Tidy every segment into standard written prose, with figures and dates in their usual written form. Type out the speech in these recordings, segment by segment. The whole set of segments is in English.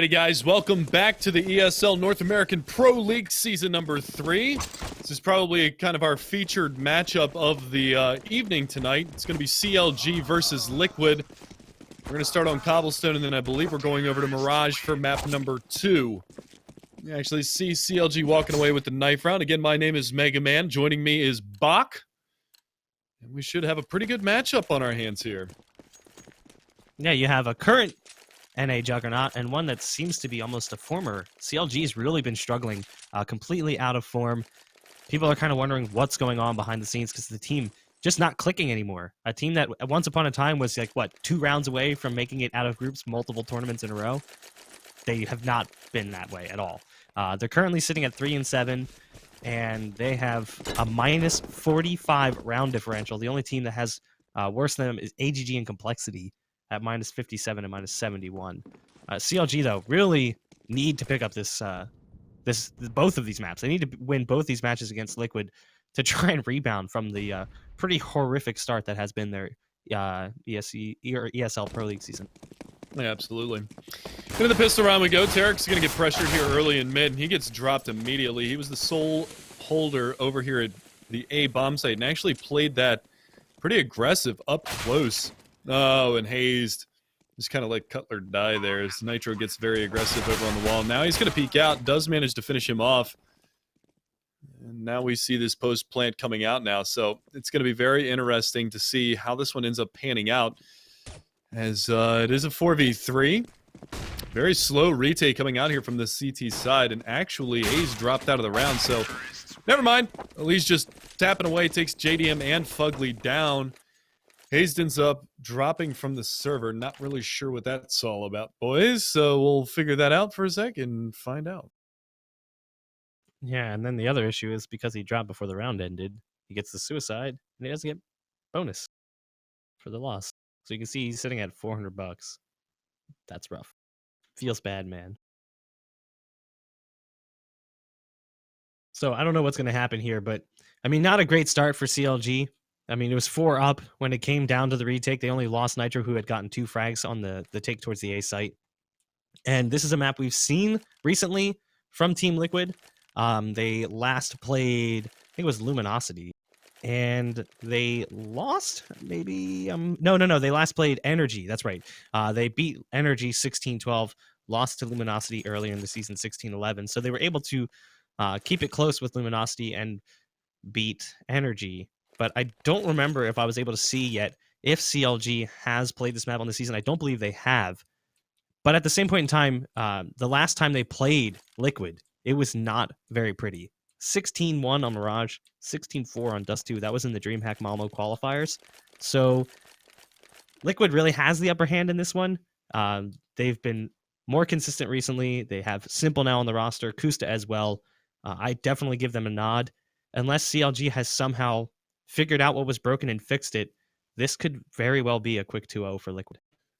Alrighty, guys, welcome back to the ESL North American Pro League Season number 3. This is probably kind of our featured matchup of the evening tonight. It's going to be CLG versus Liquid. We're going to start on Cobblestone, and then I believe we're going over to Mirage for map number 2. You actually see CLG walking away with the knife round. Again, my name is Mega Man. Joining me is Bach. And we should have a pretty good matchup on our hands here. Yeah, you have a current NA juggernaut and one that seems to be almost a former. CLG's really been struggling, completely out of form. People are kind of wondering what's going on behind the scenes because the team just not clicking anymore. A team that once upon a time was like, what, 2 rounds away from making it out of groups multiple tournaments in a row? They have not been that way at all. They're currently sitting at 3-7, and they have a minus 45 round differential. The only team that has worse than them is AGG in Complexity at minus 57 and minus 71. CLG, though, really need to pick up both of these maps. They need to win both these matches against Liquid to try and rebound from the pretty horrific start that has been their ESL Pro League season. Yeah, absolutely. Into the pistol round we go. Tarek's going to get pressured here early in mid, and he gets dropped immediately. He was the sole holder over here at the A bomb site and actually played that pretty aggressive up close. Oh, and hazed. Just kind of let Cutler die there as Nitro gets very aggressive over on the wall. Now he's going to peek out, does manage to finish him off. And now we see this post plant coming out now, so it's going to be very interesting to see how this one ends up panning out. As it is a 4v3. Very slow retake coming out here from the CT side, and actually A's dropped out of the round, so never mind. Elise just tapping away, takes JDM and Fugly down. Hazed ends up dropping from the server. Not really sure what that's all about, boys, so we'll figure that out for a sec and find out. Yeah, and then the other issue is because he dropped before the round ended, he gets the suicide, and he doesn't get bonus for the loss. So you can see he's sitting at $400. That's rough. Feels bad, man. So I don't know what's going to happen here, but I mean, not a great start for CLG. I mean, it was 4 up when it came down to the retake. They only lost Nitro, who had gotten 2 frags on the take towards the A site. And this is a map we've seen recently from Team Liquid. They last played, I think it was Luminosity. And they lost, maybe, no, they last played Energy, that's right. They beat Energy 16-12, lost to Luminosity earlier in the season 16-11, so they were able to keep it close with Luminosity and beat Energy, but I don't remember if I was able to see yet if CLG has played this map on the season. I don't believe they have, but at the same point in time, the last time they played Liquid, it was not very pretty. 16-1 on Mirage, 16-4 on Dust 2. That was in the DreamHack Malmo qualifiers. So Liquid really has the upper hand in this one. They've been more consistent recently. They have Simple now on the roster, Kusta as well. I definitely give them a nod. Unless CLG has somehow figured out what was broken and fixed it, this could very well be a quick 2-0 for Liquid.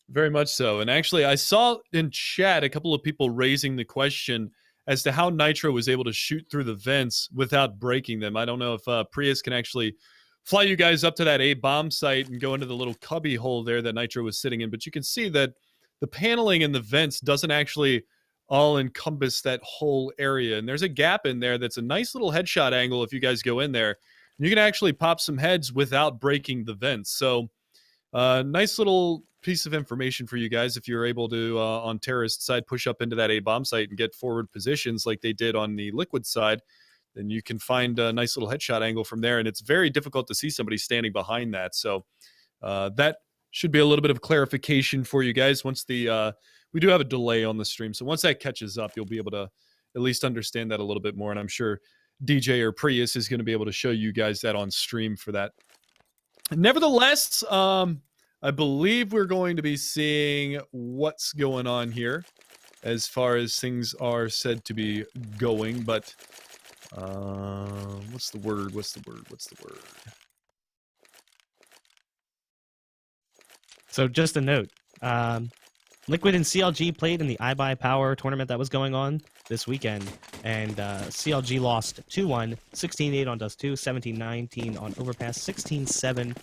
Very much so. And actually, I saw in chat a couple of people raising the question as to how Nitro was able to shoot through the vents without breaking them. I don't know if Prius can actually fly you guys up to that A bomb site and go into the little cubby hole there that Nitro was sitting in, but you can see that the paneling in the vents doesn't actually all encompass that whole area. And there's a gap in there that's a nice little headshot angle if you guys go in there. You can actually pop some heads without breaking the vents. So nice little piece of information for you guys if you're able to, on terrorist side, push up into that A bomb site and get forward positions like they did on the Liquid side, then you can find a nice little headshot angle from there, and it's very difficult to see somebody standing behind that. So that should be a little bit of clarification for you guys once the we do have a delay on the stream, so once that catches up, you'll be able to at least understand that a little bit more, and I'm sure DJ or Prius is going to be able to show you guys that on stream for that. Nevertheless, I believe we're going to be seeing what's going on here as far as things are said to be going, but what's the word? So just a note, Liquid and CLG played in the iBuyPower tournament that was going on this weekend, and CLG lost 2-1, 16-8 on Dust 2, 17-19 on Overpass, 16-7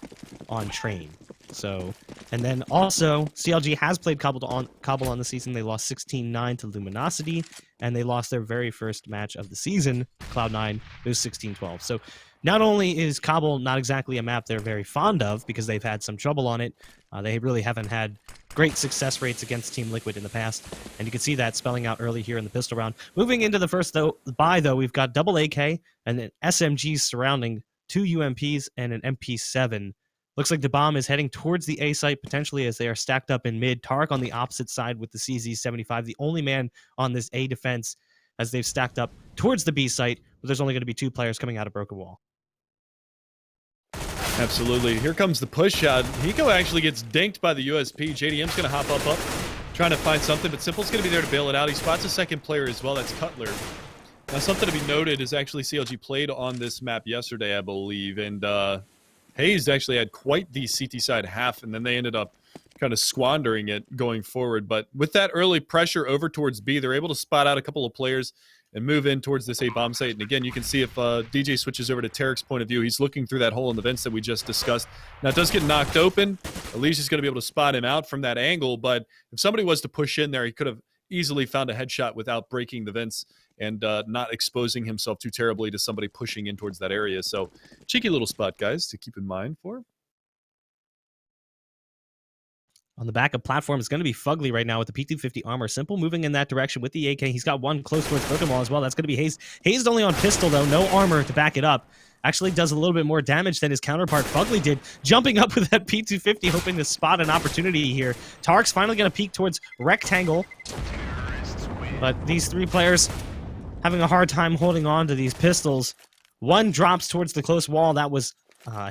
on Train. So, and then also CLG has played Cobble on the season. They lost 16-9 to Luminosity, and they lost their very first match of the season, Cloud9. It was 16-12. So not only is Cobble not exactly a map they're very fond of because they've had some trouble on it, they really haven't had great success rates against Team Liquid in the past, and you can see that spelling out early here in the pistol round. Moving into the first buy, though, we've got double AK and then SMGs surrounding 2 UMPs and an MP7. Looks like the bomb is heading towards the A site, potentially, as they are stacked up in mid. Tarek on the opposite side with the CZ75, the only man on this A defense, as they've stacked up towards the B site, but there's only going to be 2 players coming out of Broken Wall. Absolutely. Here comes the push shot. Hiko actually gets dinked by the USP. JDM's going to hop up, trying to find something, but Simple's going to be there to bail it out. He spots a second player as well. That's Cutler. Now, something to be noted is actually CLG played on this map yesterday, I believe, and Hayes actually had quite the CT side half, and then they ended up kind of squandering it going forward. But with that early pressure over towards B, they're able to spot out a couple of players and move in towards this A bomb site. And again, you can see if DJ switches over to Tarek's point of view, he's looking through that hole in the vents that we just discussed. Now, it does get knocked open. Alicia's going to be able to spot him out from that angle, but if somebody was to push in there, he could have easily found a headshot without breaking the vents and not exposing himself too terribly to somebody pushing in towards that area. So, cheeky little spot, guys, to keep in mind for. On the backup platform is going to be Fugly right now with the P250 armor. Simple moving in that direction with the AK. He's got one close towards Broken Wall as well. That's going to be Hayes. Hayes only on pistol, though. No armor to back it up. Actually does a little bit more damage than his counterpart Fugly did. Jumping up with that P250, hoping to spot an opportunity here. Tarek's finally going to peek towards Rectangle. But these 3 players having a hard time holding on to these pistols. One drops towards the close wall. That was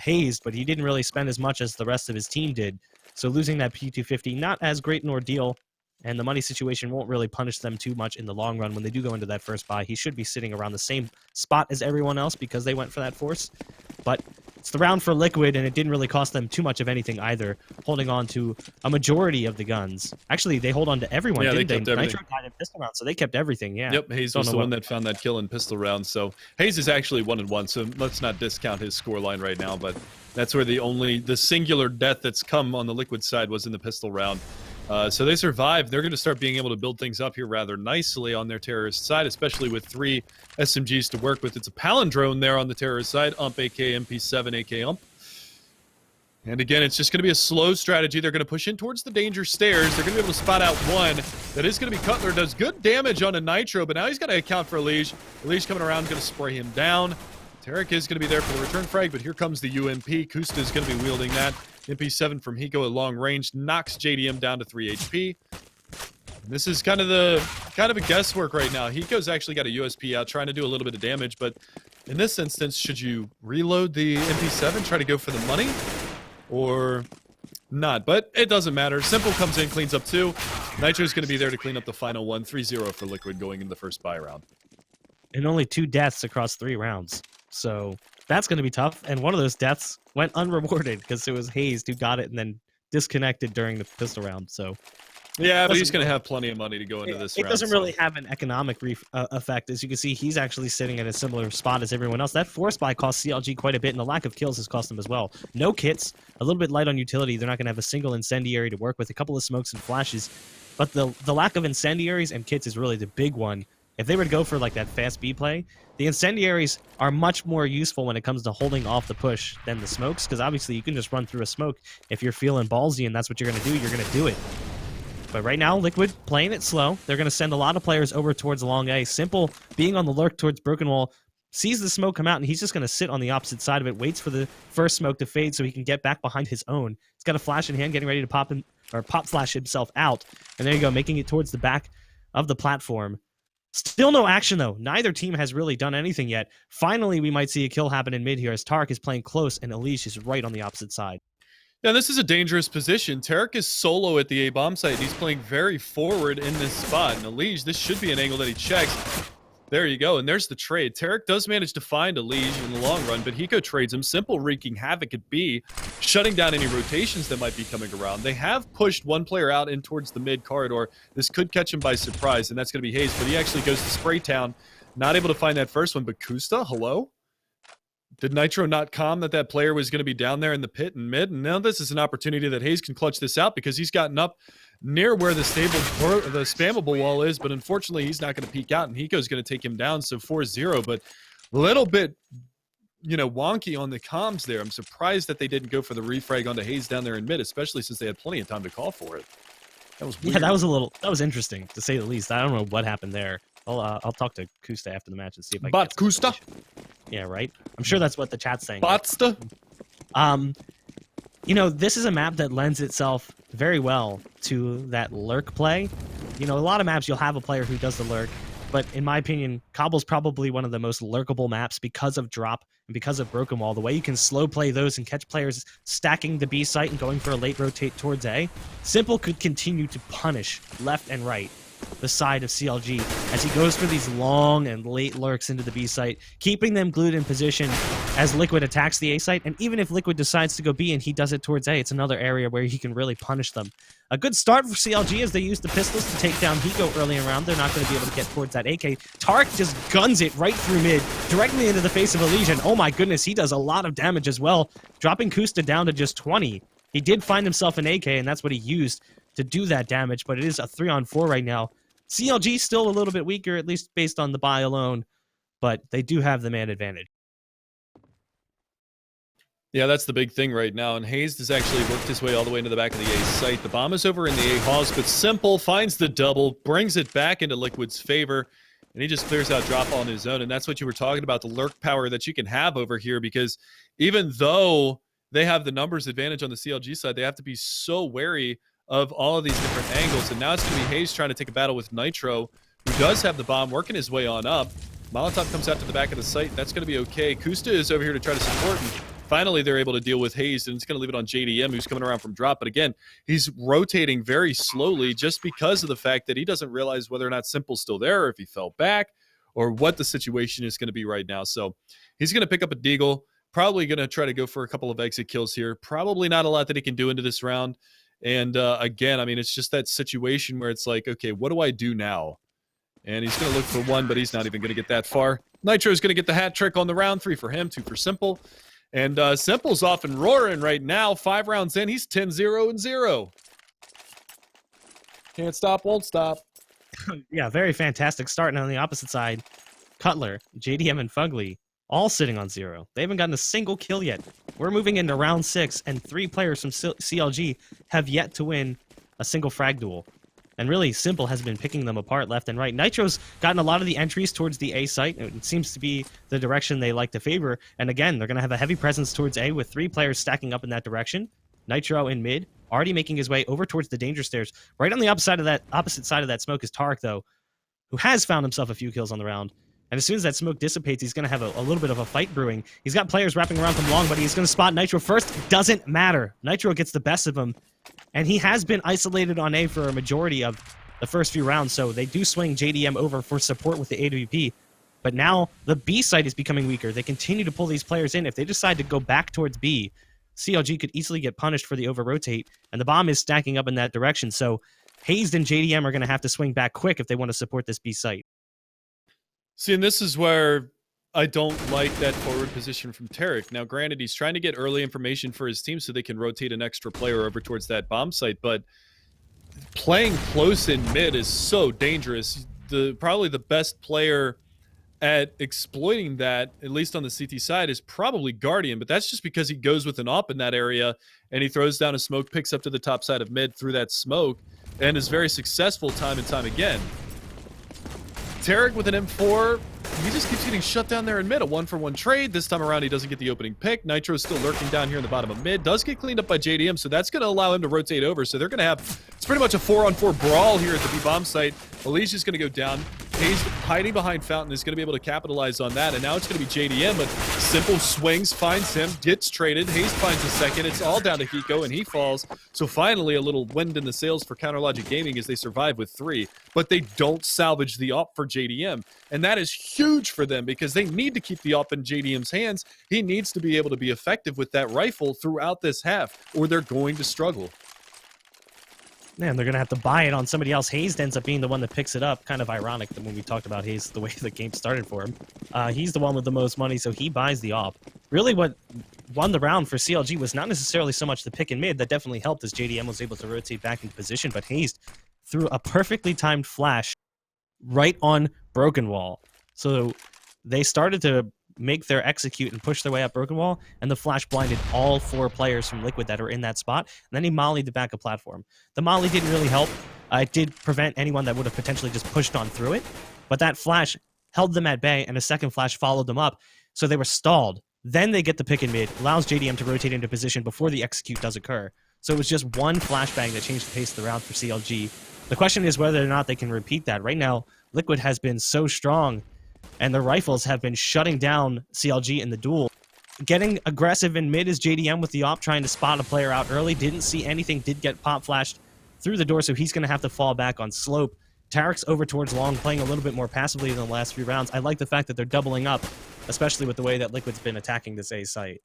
Hayes, but he didn't really spend as much as the rest of his team did. So losing that P250, not as great an ordeal, and the money situation won't really punish them too much in the long run when they do go into that first buy. He should be sitting around the same spot as everyone else because they went for that force. But it's the round for Liquid, and it didn't really cost them too much of anything either, holding on to a majority of the guns. Actually, they hold on to everyone, didn't they? Nitro died in pistol round, so they kept everything, yeah. Yep, Hayes was the one that found that kill in pistol round. So Hayes is actually 1-1, so let's not discount his score line right now, but that's where the singular death that's come on the Liquid side was in the pistol round. So they survived. They're going to start being able to build things up here rather nicely on their terrorist side, especially with 3 SMGs to work with. It's a palindrome there on the terrorist side. UMP, AK, MP7, AK, UMP. And again, it's just going to be a slow strategy. They're going to push in towards the danger stairs. They're going to be able to spot out one. That is going to be Cutler. Does good damage on a Nitro, but now he's got to account for Elige. Elige coming around, going to spray him down. Tarek is going to be there for the return frag, but here comes the UMP. Kusta is going to be wielding that. MP7 from Hiko at long range knocks JDM down to 3 HP. And this is kind of a guesswork right now. Hiko's actually got a USP out, trying to do a little bit of damage, but in this instance, should you reload the MP7, try to go for the money, or not? But it doesn't matter. Simple comes in, cleans up 2. Nitro's going to be there to clean up the final one. 3-0 for Liquid going in the first buy round. And only 2 deaths across 3 rounds. So that's going to be tough. And one of those deaths went unrewarded because it was Hayes who got it and then disconnected during the pistol round. So yeah, but he's going to have plenty of money to go into this round. It doesn't really have an economic effect. As you can see, he's actually sitting in a similar spot as everyone else. That force buy cost CLG quite a bit, and the lack of kills has cost them as well. No kits, a little bit light on utility. They're not going to have a single incendiary to work with, a couple of smokes and flashes. But the lack of incendiaries and kits is really the big one. If they were to go for like that fast B play, the incendiaries are much more useful when it comes to holding off the push than the smokes, because obviously you can just run through a smoke. If you're feeling ballsy and that's what you're going to do, you're going to do it. But right now, Liquid playing it slow. They're going to send a lot of players over towards long A. Simple being on the lurk towards Broken Wall, sees the smoke come out, and he's just going to sit on the opposite side of it, waits for the first smoke to fade so he can get back behind his own. He's got a flash in hand, getting ready to pop flash himself out. And there you go, making it towards the back of the platform. Still no action, though. Neither team has really done anything yet. Finally, we might see a kill happen in mid here as Tarek is playing close and Elige is right on the opposite side. Yeah, this is a dangerous position. Tarek is solo at the A-bomb site. He's playing very forward in this spot. And Elige, this should be an angle that he checks. There you go, and there's the trade. Tarek does manage to find Elige in the long run, but Hiko trades him. Simple wreaking havoc at B, shutting down any rotations that might be coming around. They have pushed one player out in towards the mid corridor. This could catch him by surprise, and that's going to be Hayes, but he actually goes to Spraytown. Not able to find that first one, but Kusta, hello? Did Nitro not calm that player was going to be down there in the pit and mid? And now this is an opportunity that Hayes can clutch this out because he's gotten up near where the spammable wall is, but unfortunately he's not going to peek out, and Hiko's going to take him down. So 4-0, but a little bit, wonky on the comms there. I'm surprised that they didn't go for the refrag onto Hayes down there in mid, especially since they had plenty of time to call for it. That was weird. Yeah, that was interesting to say the least. I don't know what happened there. I'll talk to Kusta after the match and see if I can get some Kusta? Yeah, right? I'm sure that's what the chat's saying. Batsta? This is a map that lends itself very well to that lurk play. A lot of maps you'll have a player who does the lurk, but in my opinion, Cobble's probably one of the most lurkable maps because of drop and because of Broken Wall. The way you can slow play those and catch players stacking the B site and going for a late rotate towards A. Simple could continue to punish left and right the side of CLG as he goes for these long and late lurks into the B site, keeping them glued in position as Liquid attacks the A site. And even if Liquid decides to go B and he does it towards A, it's another area where he can really punish them. A good start for CLG as they use the pistols to take down Hiko early in round. They're not going to be able to get towards that AK. Tarek just guns it right through mid, directly into the face of Elysian. Oh my goodness, he does a lot of damage as well, dropping Kusta down to just 20. He did find himself an AK, and that's what he used to do that damage, but it is a 3-on-4 right now. CLG still a little bit weaker, at least based on the buy alone, but they do have the man advantage. Yeah, that's the big thing right now, and Hayes has actually worked his way all the way into the back of the A site. The bomb is over in the A halls, but Simple finds the double, brings it back into Liquid's favor, and he just clears out drop on his own, and that's what you were talking about, the lurk power that you can have over here, because even though they have the numbers advantage on the CLG side, they have to be so wary of all of these different angles. And now it's going to be Hayes trying to take a battle with Nitro, who does have the bomb, working his way on up. Molotov comes out to the back of the site. That's going to be okay. Kusta is over here to try to support, and finally they're able to deal with Hayes, and it's going to leave it on JDM, who's coming around from drop. But again, he's rotating very slowly just because of the fact that he doesn't realize whether or not Simple's still there, or if he fell back, or what the situation is going to be right now. So he's going to pick up a deagle, probably going to try to go for a couple of exit kills here. Probably not a lot that he can do into this round. And again, I mean, it's just that situation where it's like, okay, what do I do now? And he's going to look for one, but he's not even going to get that far. Nitro's going to get the hat trick on the round. 3 for him, 2 for Simple. And Simple's off and roaring right now. 5 rounds in, he's 10-0-0. Can't stop, won't stop. Yeah, very fantastic start. And on the opposite side, Cutler, JDM, and Fugly all sitting on 0. They haven't gotten a single kill yet. We're moving into round 6, and 3 players from CLG have yet to win a single frag duel. And really, Simple has been picking them apart left and right. Nitro's gotten a lot of the entries towards the A site. It seems to be the direction they like to favor. And again, they're going to have a heavy presence towards A with 3 players stacking up in that direction. Nitro in mid, already making his way over towards the danger stairs. Right on the opposite side of that smoke is Tarek, though, who has found himself a few kills on the round. And as soon as that smoke dissipates, he's going to have a little bit of a fight brewing. He's got players wrapping around from long, but he's going to spot Nitro first. Doesn't matter. Nitro gets the best of him. And he has been isolated on A for a majority of the first few rounds, so they do swing JDM over for support with the AWP. But now the B site is becoming weaker. They continue to pull these players in. If they decide to go back towards B, CLG could easily get punished for the over-rotate, and the bomb is stacking up in that direction. So Hayes and JDM are going to have to swing back quick if they want to support this B site. See, and this is where I don't like that forward position from Tarek. Now, granted, he's trying to get early information for his team so they can rotate an extra player over towards that bomb site, but playing close in mid is so dangerous. Probably the best player at exploiting that, at least on the CT side, is probably Guardian, but that's just because he goes with an AWP in that area, and he throws down a smoke, picks up to the top side of mid through that smoke, and is very successful time and time again. Tarek with an M4, he just keeps getting shut down there in mid. A 1-for-1 trade. This time around, he doesn't get the opening pick. Nitro's still lurking down here in the bottom of mid. Does get cleaned up by JDM, so that's going to allow him to rotate over. So they're going to have, it's pretty much a 4-on-4 brawl here at the B-bomb site. Alicia's going to go down. Hayes hiding behind Fountain is going to be able to capitalize on that. And now it's going to be JDM, but Simple swings, finds him, gets traded. Hayes finds a second. It's all down to Hiko, and he falls. So finally, a little wind in the sails for Counterlogic Gaming as they survive with 3. But they don't salvage the AWP for JDM. And that is huge for them because they need to keep the AWP in JDM's hands. He needs to be able to be effective with that rifle throughout this half, or they're going to struggle. Man, they're going to have to buy it on somebody else. Hayes ends up being the one that picks it up. Kind of ironic that when we talked about Hayes, the way the game started for him. He's the one with the most money, so he buys the op. Really what won the round for CLG was not necessarily so much the pick and mid. That definitely helped as JDM was able to rotate back into position, but Hayes threw a perfectly timed flash right on Broken Wall. So they started to make their execute and push their way up Broken Wall, and the flash blinded all 4 players from Liquid that are in that spot, and then he mollied the backup platform. The molly didn't really help. It did prevent anyone that would have potentially just pushed on through it, but that flash held them at bay, and a second flash followed them up, so they were stalled. Then they get the pick and mid, allows JDM to rotate into position before the execute does occur. So it was just one flashbang that changed the pace of the round for CLG. The question is whether or not they can repeat that. Right now, Liquid has been so strong, and the rifles have been shutting down CLG in the duel. Getting aggressive in mid is JDM with the op, trying to spot a player out early. Didn't see anything, did get pop flashed through the door, so he's going to have to fall back on slope. Tarek's over towards long, playing a little bit more passively than the last few rounds. I like the fact that they're doubling up, especially with the way that Liquid's been attacking this A site.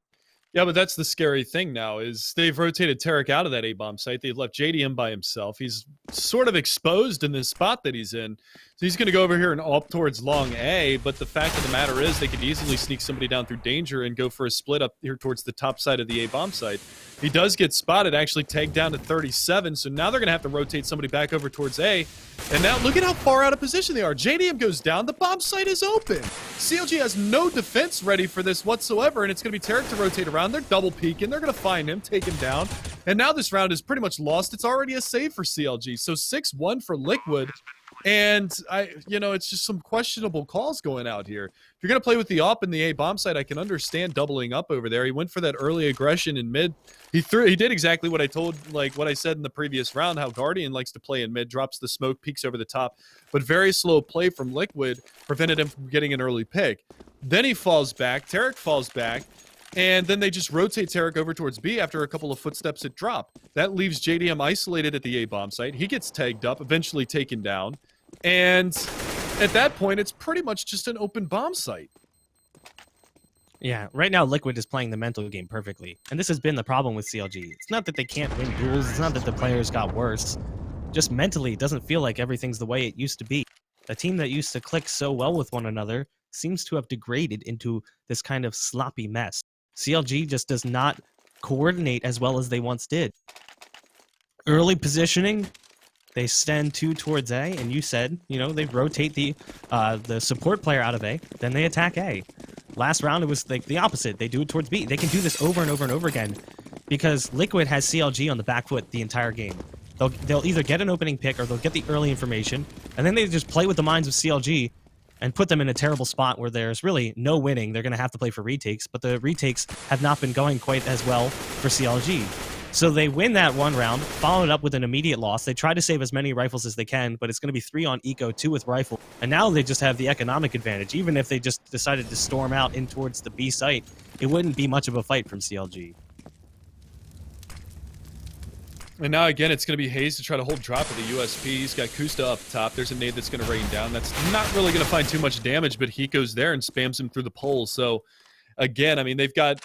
Yeah, but that's the scary thing now is they've rotated Tarek out of that A-bomb site. They've left JDM by himself. He's sort of exposed in this spot that he's in. So he's going to go over here and up towards long A, but the fact of the matter is they could easily sneak somebody down through danger and go for a split up here towards the top side of the A-bomb site. He does get spotted, actually tagged down to 37, so now they're going to have to rotate somebody back over towards A. And now look at how far out of position they are. JDM goes down, the bomb site is open. CLG has no defense ready for this whatsoever, and it's going to be Tarek to rotate around. They're double peeking, they're going to find him, take him down. And now this round is pretty much lost. It's already a save for CLG, so 6-1 for Liquid. And it's just some questionable calls going out here. If you're going to play with the op and the A bomb site, I can understand doubling up over there. He went for that early aggression in mid. He did exactly what I said in the previous round, how Guardian likes to play in mid, drops the smoke, peeks over the top, but very slow play from Liquid prevented him from getting an early pick. Then he falls back, Tarek falls back, and then they just rotate Tarek over towards B after a couple of footsteps at drop. That leaves JDM isolated at the A bomb site. He gets tagged up, eventually taken down. And at that point, it's pretty much just an open bomb site. Yeah, right now Liquid is playing the mental game perfectly. And this has been the problem with CLG. It's not that they can't win duels. It's not that the players got worse. Just mentally, it doesn't feel like everything's the way it used to be. A team that used to click so well with one another seems to have degraded into this kind of sloppy mess. CLG just does not coordinate as well as they once did. Early positioning, they send 2 towards A, and you said, they rotate the support player out of A, then they attack A. Last round, it was like the opposite. They do it towards B. They can do this over and over and over again because Liquid has CLG on the back foot the entire game. They'll either get an opening pick or they'll get the early information, and then they just play with the minds of CLG and put them in a terrible spot where there's really no winning. They're going to have to play for retakes, but the retakes have not been going quite as well for CLG. So they win that one round, followed up with an immediate loss. They try to save as many rifles as they can, but it's going to be 3 on Eco, 2 with rifle. And now they just have the economic advantage. Even if they just decided to storm out in towards the B site, it wouldn't be much of a fight from CLG. And now again, it's going to be Hayes to try to hold drop of the USP. He's got Kusta up top. There's a nade that's going to rain down. That's not really going to find too much damage, but he goes there and spams him through the pole. So again, I mean, they've got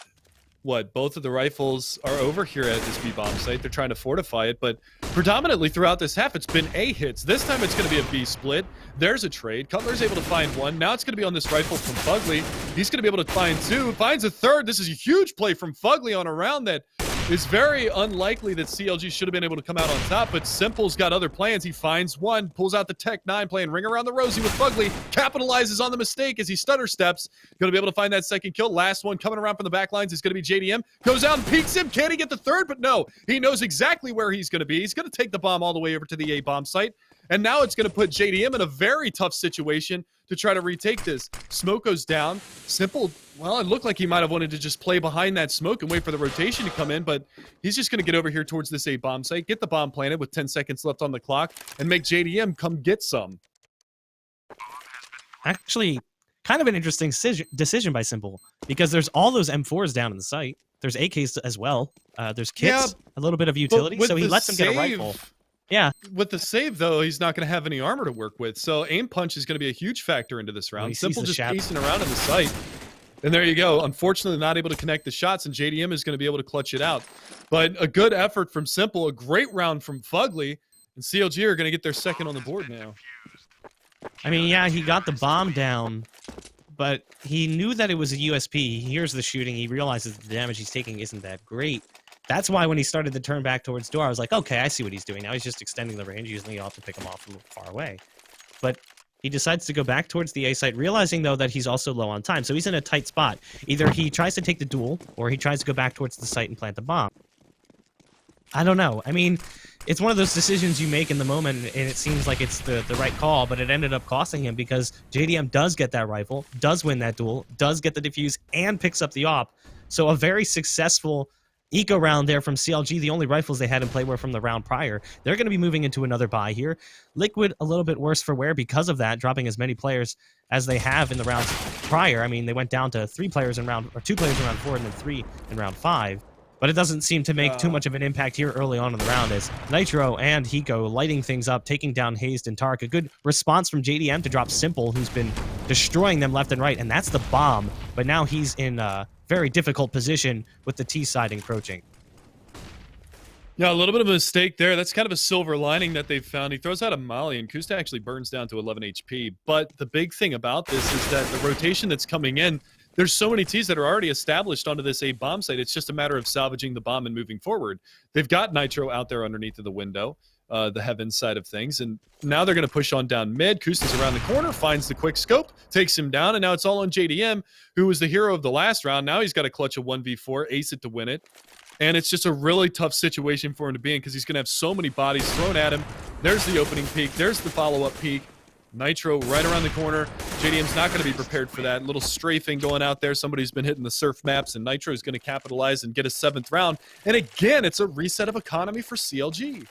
both of the rifles are over here at this B bomb site. They're trying to fortify it, but predominantly throughout this half, it's been A hits. This time it's going to be a B split. There's a trade. Cutler's able to find one. Now it's going to be on this rifle from Fugly. He's going to be able to find 2. Finds a third. This is a huge play from Fugly on a round that is very unlikely that CLG should have been able to come out on top, but Simple's got other plans. He finds one, pulls out the Tech 9, playing Ring Around the Rosie with Fugly, capitalizes on the mistake as he stutter steps. Going to be able to find that second kill. Last one coming around from the back lines is going to be JDM. Goes out and peeks him. Can he get the third? But no, he knows exactly where he's going to be. He's going to take the bomb all the way over to the A bomb site. And now it's going to put JDM in a very tough situation to try to retake this. Smoke goes down. Simple, well, it looked like he might have wanted to just play behind that smoke and wait for the rotation to come in, but he's just going to get over here towards this A bomb site, get the bomb planted with 10 seconds left on the clock, and make JDM come get some. Actually, kind of an interesting decision by Simple, because there's all those M4s down in the site. There's AKs as well. There's kits, a little bit of utility, so he lets him get a rifle. Yeah. With the save, though, he's not going to have any armor to work with, so aim punch is going to be a huge factor into this round. Simple just pacing around in the site. And there you go. Unfortunately, not able to connect the shots, and JDM is going to be able to clutch it out. But a good effort from Simple, a great round from Fugly. And CLG are going to get their second on the board now. I mean, yeah, he got the bomb down, but he knew that it was a USP. He hears the shooting. He realizes the damage he's taking isn't that great. That's why when he started to turn back towards door, I was like, okay, I see what he's doing. Now he's just extending the range, using the ult to pick him off from far away. But he decides to go back towards the A site, realizing, though, that he's also low on time. So he's in a tight spot. Either he tries to take the duel, or he tries to go back towards the site and plant the bomb. I don't know. I mean, it's one of those decisions you make in the moment, and it seems like it's the right call, but it ended up costing him because JDM does get that rifle, does win that duel, does get the defuse, and picks up the op. So a very successful eco round there from CLG. The only rifles they had in play were from the round prior. They're going to be moving into another buy here. Liquid a little bit worse for wear because of that, dropping as many players as they have in the rounds prior. I mean, they went down to 2 players in round 4 and then 3 in round 5. But it doesn't seem to make too much of an impact here early on in the round as Nitro and Hiko lighting things up, taking down Hazed and Tark. A good response from JDM to drop Simple, who's been destroying them left and right, and that's the bomb. But now he's in a very difficult position with the T side encroaching. Yeah, a little bit of a mistake there. That's kind of a silver lining that they've found. He throws out a Molly, and Kusta actually burns down to 11 HP. But the big thing about this is that the rotation that's coming in, there's so many Ts that are already established onto this A bomb site. It's just a matter of salvaging the bomb and moving forward. They've got Nitro out there underneath of the window, the heaven side of things, and now they're going to push on down mid. Kusta's around the corner, finds the quick scope, takes him down, and now it's all on JDM, who was the hero of the last round. Now he's got to clutch a 1v4, ace it to win it. And it's just a really tough situation for him to be in because he's going to have so many bodies thrown at him. There's the opening peak. There's the follow-up peak. Nitro right around the corner. JDM's not going to be prepared for that. Little strafing going out there. Somebody's been hitting the surf maps, and Nitro is going to capitalize and get a 7th round. And again, it's a reset of economy for CLG.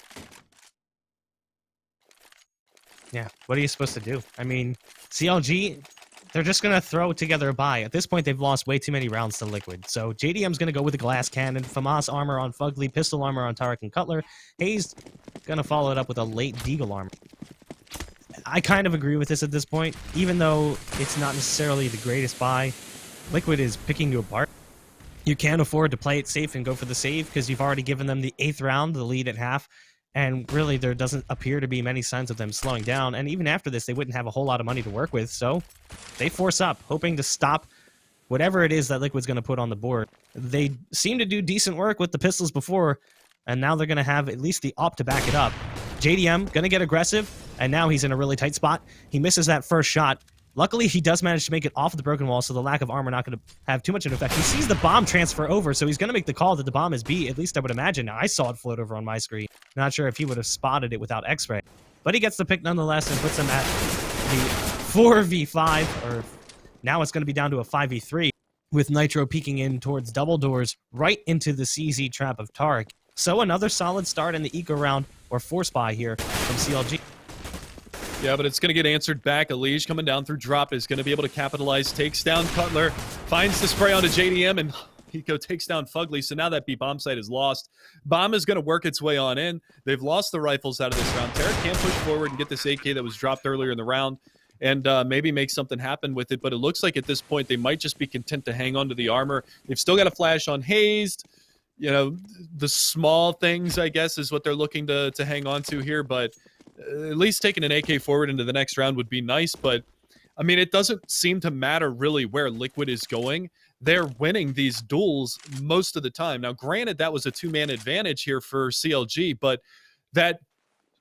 Yeah, what are you supposed to do? I mean, CLG, they're just going to throw together a buy. At this point, they've lost way too many rounds to Liquid. So JDM's going to go with the glass cannon, FAMAS armor on Fugly, pistol armor on Tarek and Cutler. Hayes going to follow it up with a late Deagle armor. I kind of agree with this at this point, even though it's not necessarily the greatest buy. Liquid is picking you apart. You can't afford to play it safe and go for the save because you've already given them the 8th round, the lead at half, and really there doesn't appear to be many signs of them slowing down. And even after this, they wouldn't have a whole lot of money to work with, so they force up, hoping to stop whatever it is that Liquid's going to put on the board. They seem to do decent work with the pistols before, and now they're going to have at least the op to back it up. JDM going to get aggressive, and now he's in a really tight spot. He misses that first shot. Luckily, he does manage to make it off of the broken wall, so the lack of armor not going to have too much of an effect. He sees the bomb transfer over, so he's going to make the call that the bomb is B. At least I would imagine. I saw it float over on my screen. Not sure if he would have spotted it without X-ray. But he gets the pick nonetheless and puts him at the 4v5, or now it's going to be down to a 5v3, with Nitro peeking in towards double doors right into the CZ trap of Tarek. So another solid start in the eco round, or force buy here from CLG. Yeah, but it's going to get answered back. Elige coming down through drop is going to be able to capitalize, takes down Cutler, finds the spray onto JDM, and Hiko takes down Fugly. So now that B bomb site is lost. Bomb is going to work its way on in. They've lost the rifles out of this round. Tarek can push forward and get this AK that was dropped earlier in the round and maybe make something happen with it. But it looks like at this point they might just be content to hang on to the armor. They've still got a flash on Hazed. You know, the small things, I guess, is what they're looking to hang on to here. But at least taking an AK forward into the next round would be nice. But, I mean, it doesn't seem to matter really where Liquid is going. They're winning these duels most of the time. Now, granted, that was a 2-man advantage here for CLG, but that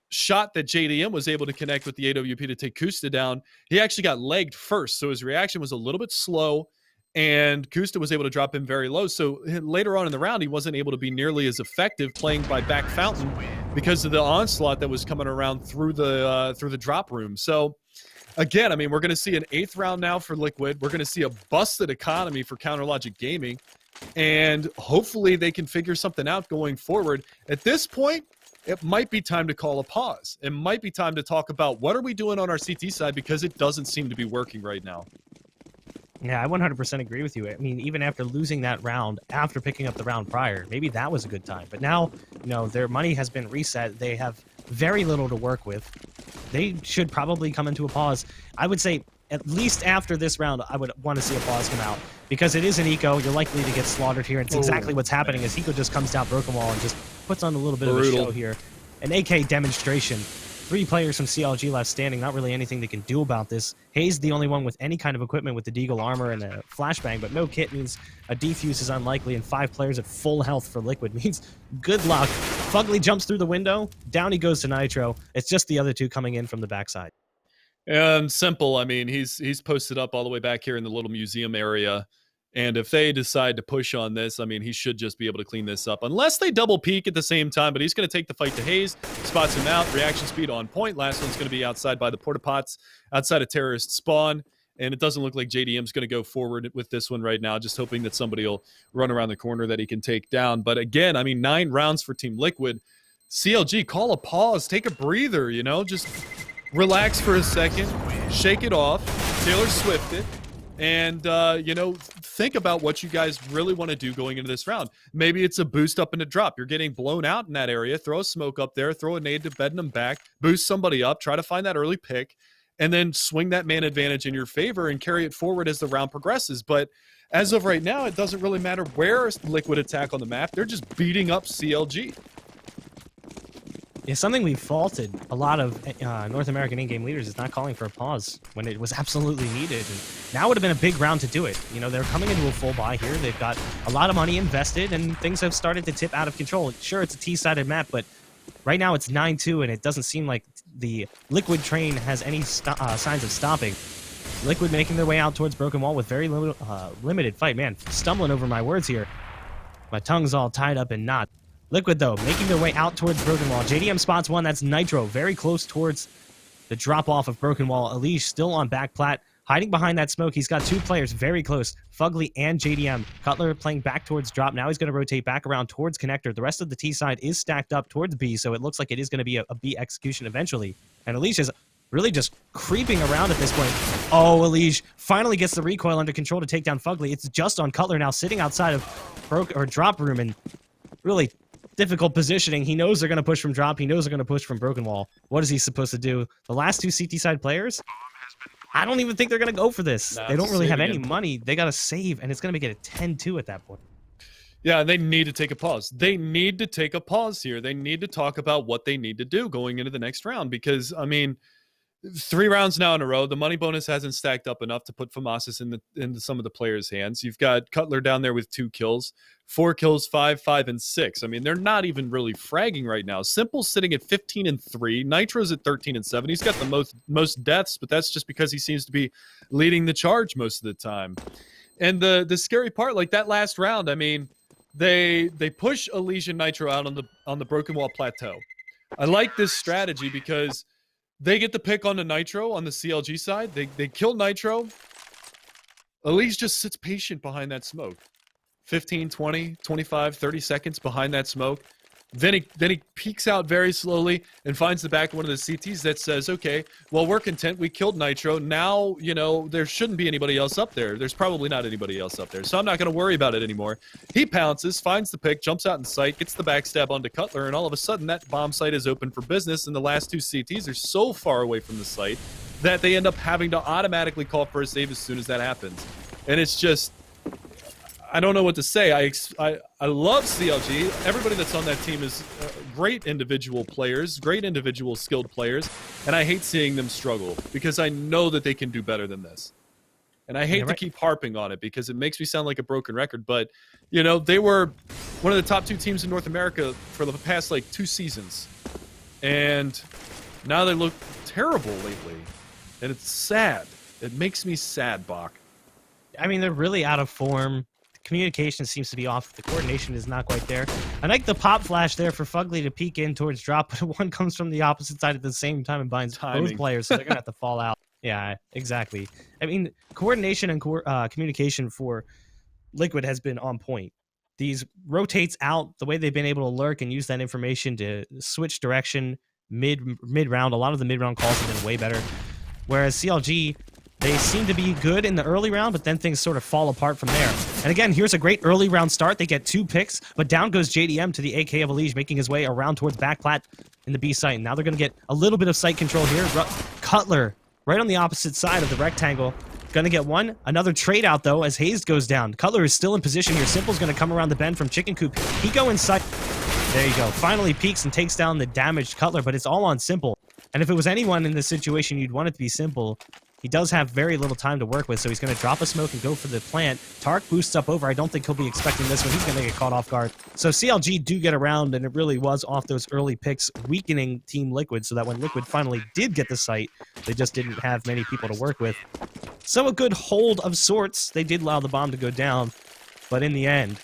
shot that JDM was able to connect with the AWP to take Kusta down, he actually got legged first. So his reaction was a little bit slow. And Kusta was able to drop him very low. So later on in the round, he wasn't able to be nearly as effective playing by back fountain because of the onslaught that was coming around through the drop room. So again, I mean, we're going to see an 8th round now for Liquid. We're going to see a busted economy for Counterlogic Gaming. And hopefully they can figure something out going forward. At this point, it might be time to call a pause. It might be time to talk about what are we doing on our CT side because it doesn't seem to be working right now. Yeah, I 100% agree with you. I mean, even after losing that round, after picking up the round prior, maybe that was a good time. But now, you know, their money has been reset. They have very little to work with. They should probably come into a pause. I would say at least after this round, I would want to see a pause come out because it is an eco. You're likely to get slaughtered here. And it's exactly what's happening as Hiko just comes down broken wall and just puts on a little bit of a show here. an AK demonstration. 3 players from CLG left standing, not really anything they can do about this. Hayes, the only one with any kind of equipment with the Deagle armor and a flashbang, but no kit means a defuse is unlikely, and 5 players at full health for Liquid means good luck. Fugly jumps through the window, down he goes to Nitro. It's just the other 2 coming in from the backside. And Simple, I mean, he's posted up all the way back here in the little museum area. And if they decide to push on this, I mean, he should just be able to clean this up. Unless they double peek at the same time, but he's going to take the fight to Hayes, spots him out, reaction speed on point. Last one's going to be outside by the porta pots, outside of terrorist spawn. And it doesn't look like JDM's going to go forward with this one right now, just hoping that somebody will run around the corner that he can take down. But again, I mean, 9 rounds for Team Liquid. CLG, call a pause, take a breather, you know, just relax for a second, shake it off, Taylor Swift it, and, you know, think about what you guys really want to do going into this round. Maybe it's a boost up and a drop. You're getting blown out in that area. Throw a smoke up there, throw a nade to bed them back, boost somebody up, try to find that early pick, and then swing that man advantage in your favor and carry it forward as the round progresses. But as of right now, it doesn't really matter where Liquid attack on the map. They're just beating up CLG. Yeah, something we faulted a lot of North American in-game leaders is not calling for a pause when it was absolutely needed. And now would have been a big round to do it. You know, they're coming into a full buy here. They've got a lot of money invested, and things have started to tip out of control. Sure, it's a T-sided map, but right now it's 9-2, and it doesn't seem like the Liquid train has any signs of stopping. Liquid making their way out towards Broken Wall with very limited fight. Man, stumbling over my words here. My tongue's all tied up in knots. Liquid, though, making their way out towards Broken Wall. JDM spots one. That's Nitro. Very close towards the drop-off of Broken Wall. Elish still on back plat. Hiding behind that smoke. He's got 2 players very close. Fugly and JDM. Cutler playing back towards drop. Now he's going to rotate back around towards connector. The rest of the T side is stacked up towards B, so it looks like it is going to be a B execution eventually. And Elish is really just creeping around at this point. Oh, Elish finally gets the recoil under control to take down Fugly. It's just on Cutler now, sitting outside of drop room, and really difficult positioning. He knows they're going to push from drop. He knows they're going to push from Broken Wall. What is he supposed to do? The last 2 CT side players, I don't even think they're going to go for this. They don't really have any money. They got to save, and it's going to make it a 10-2 at that point. Yeah, they need to take a pause. They need to take a pause here. They need to talk about what they need to do going into the next round because, I mean, 3 rounds now in a row. The money bonus hasn't stacked up enough to put FAMASIS into some of the players' hands. You've got Cutler down there with 2 kills, 4 kills, 5, 5, and 6. I mean, they're not even really fragging right now. Simple's sitting at 15 and 3. Nitro's at 13 and 7. He's got the most deaths, but that's just because he seems to be leading the charge most of the time. And the scary part, like that last round, I mean, they push Elish and Nitro out on the Broken Wall plateau. I like this strategy because they get the pick on the Nitro on the CLG side. They kill Nitro. Elish just sits patient behind that smoke. 15, 20, 25, 30 seconds behind that smoke. Then he peeks out very slowly and finds the back of one of the CTs that says, okay, well, we're content. We killed Nitro. Now, you know, there shouldn't be anybody else up there. There's probably not anybody else up there. So I'm not going to worry about it anymore. He pounces, finds the pick, jumps out in sight, gets the backstab onto Cutler, and all of a sudden that bomb site is open for business, and the last 2 CTs are so far away from the site that they end up having to automatically call for a save as soon as that happens. And it's just, I don't know what to say. I love CLG. Everybody that's on that team is great individual players, great individual skilled players, and I hate seeing them struggle because I know that they can do better than this. And I hate to keep harping on it because it makes me sound like a broken record, but you know, they were one of the top 2 teams in North America for the past like 2 seasons. And now they look terrible lately. And it's sad. It makes me sad, Bach. I mean, they're really out of form. Communication seems to be off. The coordination is not quite there. I like the pop flash there for Fugly to peek in towards drop, but one comes from the opposite side at the same time and binds both players, so they're going to have to fall out. Yeah, exactly. I mean, coordination and communication for Liquid has been on point. These rotates out, the way they've been able to lurk and use that information to switch direction mid-round. A lot of the mid-round calls have been way better. Whereas CLG, they seem to be good in the early round, but then things sort of fall apart from there. And again, here's a great early round start. They get 2 picks, but down goes JDM to the AK of Elish, making his way around towards back plat in the B site. And now they're going to get a little bit of site control here. Cutler, right on the opposite side of the rectangle. Going to get one. Another trade out, though, as Hayes goes down. Cutler is still in position here. Simple's going to come around the bend from Chicken Coop. He go inside. There you go. Finally peeks and takes down the damaged Cutler, but it's all on Simple. And if it was anyone in this situation, you'd want it to be Simple. He does have very little time to work with, so he's going to drop a smoke and go for the plant. Tark boosts up over. I don't think he'll be expecting this one. He's going to get caught off guard. So CLG do get around, and it really was off those early picks, weakening Team Liquid, so that when Liquid finally did get the site, they just didn't have many people to work with. So a good hold of sorts. They did allow the bomb to go down, but in the end,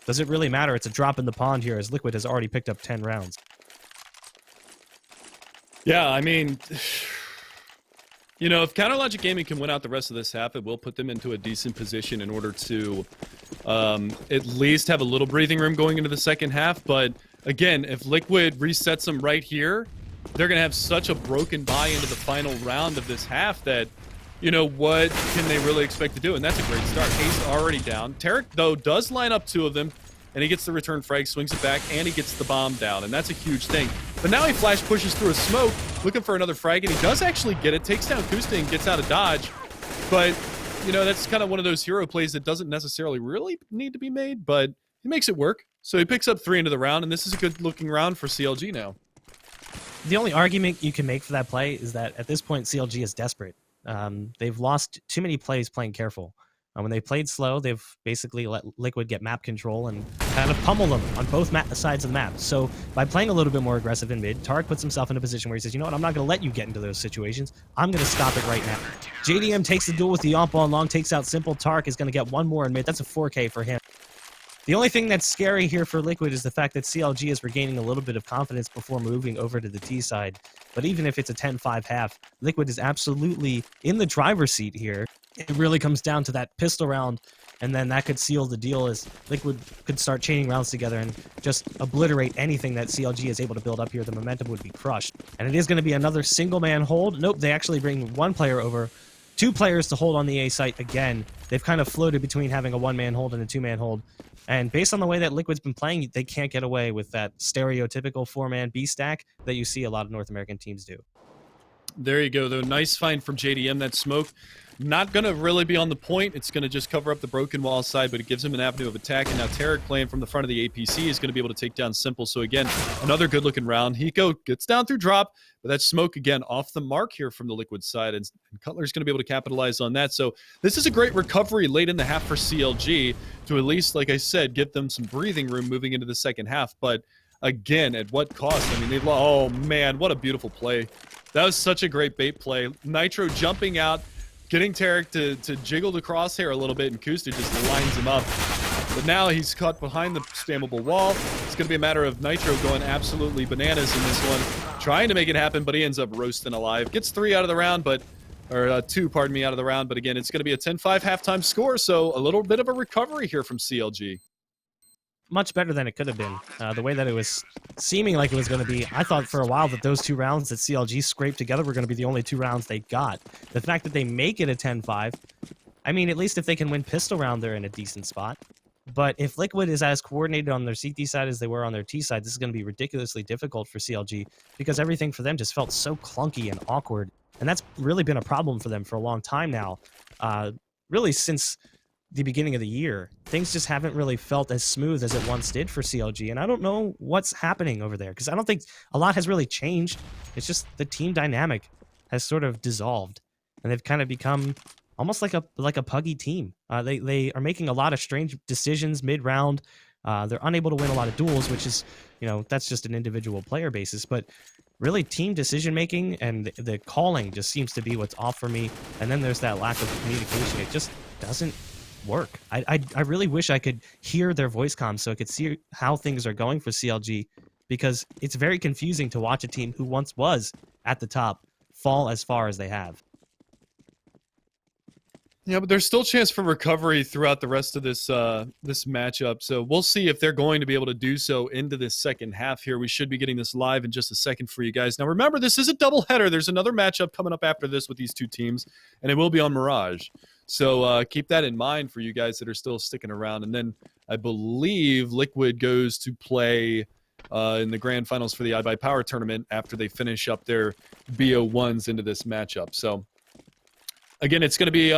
does it really matter? It's a drop in the pond here, as Liquid has already picked up 10 rounds. Yeah, I mean, you know, if Counterlogic Gaming can win out the rest of this half, it will put them into a decent position in order to at least have a little breathing room going into the second half. But again, if Liquid resets them right here, they're going to have such a broken buy into the final round of this half that, you know, what can they really expect to do? And that's a great start. Ace already down. Tarek, though, does line up two of them, and he gets the return frag, swings it back, and he gets the bomb down, and that's a huge thing. But now he flash pushes through a smoke, looking for another frag, and he does actually get it, takes down Kusta and gets out of dodge. But, you know, that's kind of one of those hero plays that doesn't necessarily really need to be made, but he makes it work. So he picks up 3 into the round, and this is a good-looking round for CLG now. The only argument you can make for that play is that at this point, CLG is desperate. They've lost too many plays playing careful. When they played slow, they've basically let Liquid get map control and kind of pummel them on both sides of the map. So by playing a little bit more aggressive in mid, Tarek puts himself in a position where he says, you know what, I'm not going to let you get into those situations. I'm going to stop it right now. JDM takes the duel with the Yomp on long, takes out Simple. Tarek is going to get one more in mid. That's a 4K for him. The only thing that's scary here for Liquid is the fact that CLG is regaining a little bit of confidence before moving over to the T side. But even if it's a 10-5 half, Liquid is absolutely in the driver's seat here. It really comes down to that pistol round, and then that could seal the deal as Liquid could start chaining rounds together and just obliterate anything that CLG is able to build up here. The momentum would be crushed. And it is going to be another single-man hold. Nope, they actually bring one player over. 2 players to hold on the A site again. They've kind of floated between having a one-man hold and a 2-man hold. And based on the way that Liquid's been playing, they can't get away with that stereotypical 4-man B stack that you see a lot of North American teams do. There you go, though. Nice find from JDM. That smoke, not going to really be on the point. It's going to just cover up the broken wall side, but it gives him an avenue of attack. And now Tarek, playing from the front of the APC, is going to be able to take down Simple. So again, another good-looking round. Hiko gets down through drop, but that smoke, again, off the mark here from the Liquid side. And Cutler's going to be able to capitalize on that. So this is a great recovery late in the half for CLG to at least, like I said, give them some breathing room moving into the second half. But again, at what cost? I mean, they've lost. Oh, man, what a beautiful play. That was such a great bait play. Nitro jumping out, getting Tarek to jiggle the crosshair a little bit, and Kusta just lines him up. But now he's caught behind the spammable wall. It's going to be a matter of Nitro going absolutely bananas in this one, trying to make it happen, but he ends up roasting alive. Gets 3 out of the round, but or 2, pardon me, out of the round. But again, it's going to be a 10-5 halftime score, so a little bit of a recovery here from CLG. Much better than it could have been. The way that it was seeming like it was going to be, I thought for a while that those 2 rounds that CLG scraped together were going to be the only 2 rounds they got. The fact that they make it a 10-5, I mean, at least if they can win pistol round, they're in a decent spot. But if Liquid is as coordinated on their CT side as they were on their T side, this is going to be ridiculously difficult for CLG because everything for them just felt so clunky and awkward. And that's really been a problem for them for a long time now. Really since the beginning of the year, things just haven't really felt as smooth as it once did for CLG, and I don't know what's happening over there because I don't think a lot has really changed. It's just the team dynamic has sort of dissolved, and they've kind of become almost like a puggy team. They are making a lot of strange decisions mid-round. They're unable to win a lot of duels, which is, you know, that's just an individual player basis, but really team decision making and the calling just seems to be what's off for me. And then there's that lack of communication. It just doesn't work. I really wish I could hear their voice comms so I could see how things are going for CLG, because it's very confusing to watch a team who once was at the top fall as far as they have. Yeah, but there's still a chance for recovery throughout the rest of this this matchup. So we'll see if they're going to be able to do so into this second half here. We should be getting this live in just a second for you guys. Now, remember, this is a doubleheader. There's another matchup coming up after this with these 2 teams, and it will be on Mirage. So keep that in mind for you guys that are still sticking around. And then I believe Liquid goes to play in the grand finals for the iBuyPower tournament after they finish up their BO1s into this matchup. So again, it's going to be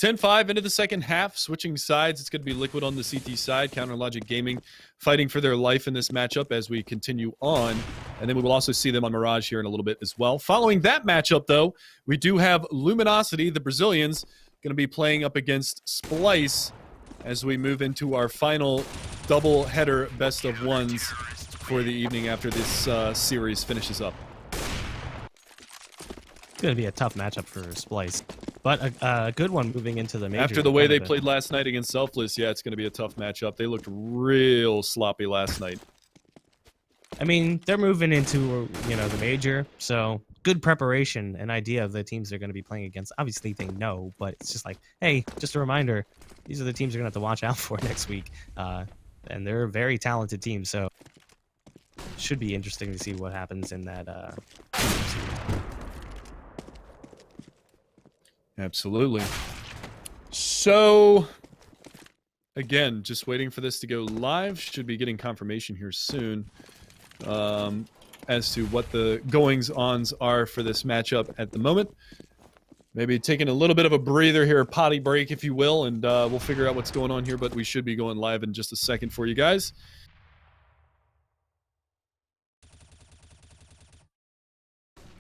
10-5 into the second half, switching sides. It's going to be Liquid on the CT side, Counter Logic Gaming fighting for their life in this matchup as we continue on. And then we will also see them on Mirage here in a little bit as well. Following that matchup, though, we do have Luminosity, the Brazilians, going to be playing up against Splice as we move into our final double-header best-of-ones for the evening after this series finishes up. It's going to be a tough matchup for Splice, but a good one moving into the major. After the way they played last night against Selfless, yeah, it's going to be a tough matchup. They looked real sloppy last night. I mean, they're moving into, the major, so good preparation and idea of the teams they're going to be playing against. Obviously, they know, but it's just like, hey, just a reminder, these are the teams you're going to have to watch out for next week. And they're a very talented team, so should be interesting to see what happens in that. Absolutely. So, again, just waiting for this to go live. Should be getting confirmation here soon as to what the goings-ons are for this matchup at the moment. Maybe taking a little bit of a breather here, potty break, if you will, and we'll figure out what's going on here, but we should be going live in just a second for you guys.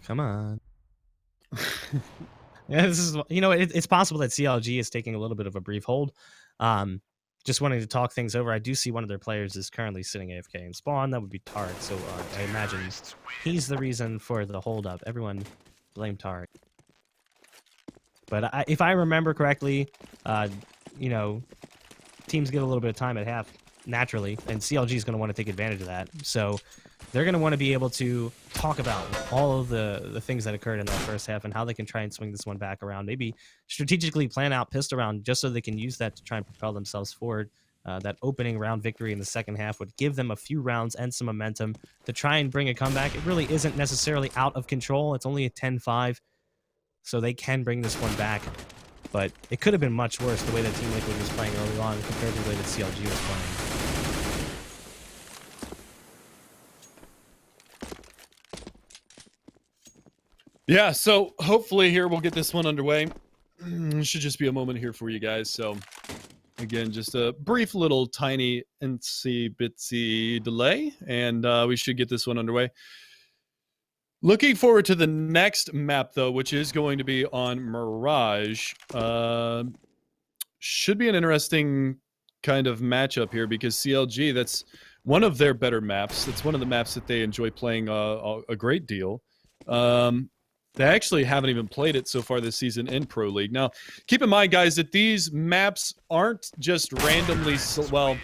Come on. Yeah, this is, it's possible that CLG is taking a little bit of a brief hold. Just wanting to talk things over. I do see one of their players is currently sitting AFK in spawn. That would be Tarek. So I imagine he's the reason for the holdup. Everyone blame Tarek. But if I remember correctly, teams get a little bit of time at half naturally, and CLG is going to want to take advantage of that. So they're going to want to be able to talk about all of the things that occurred in that first half and how they can try and swing this one back around. Maybe strategically plan out pistol round just so they can use that to try and propel themselves forward. That opening round victory in the second half would give them a few rounds and some momentum to try and bring a comeback. It really isn't necessarily out of control. It's only a 10-5, so they can bring this one back. But it could have been much worse the way that Team Liquid was playing early on compared to the way that CLG was playing. Yeah, so hopefully here we'll get this one underway. It should just be a moment here for you guys. So again, just a brief little tiny itsy bitsy delay, and we should get this one underway. Looking forward to the next map, though, which is going to be on Mirage. Should be an interesting kind of matchup here because CLG, that's one of their better maps. It's one of the maps that they enjoy playing a great deal. They actually haven't even played it so far this season in Pro League. Now, keep in mind, guys, that these maps aren't just randomly... well,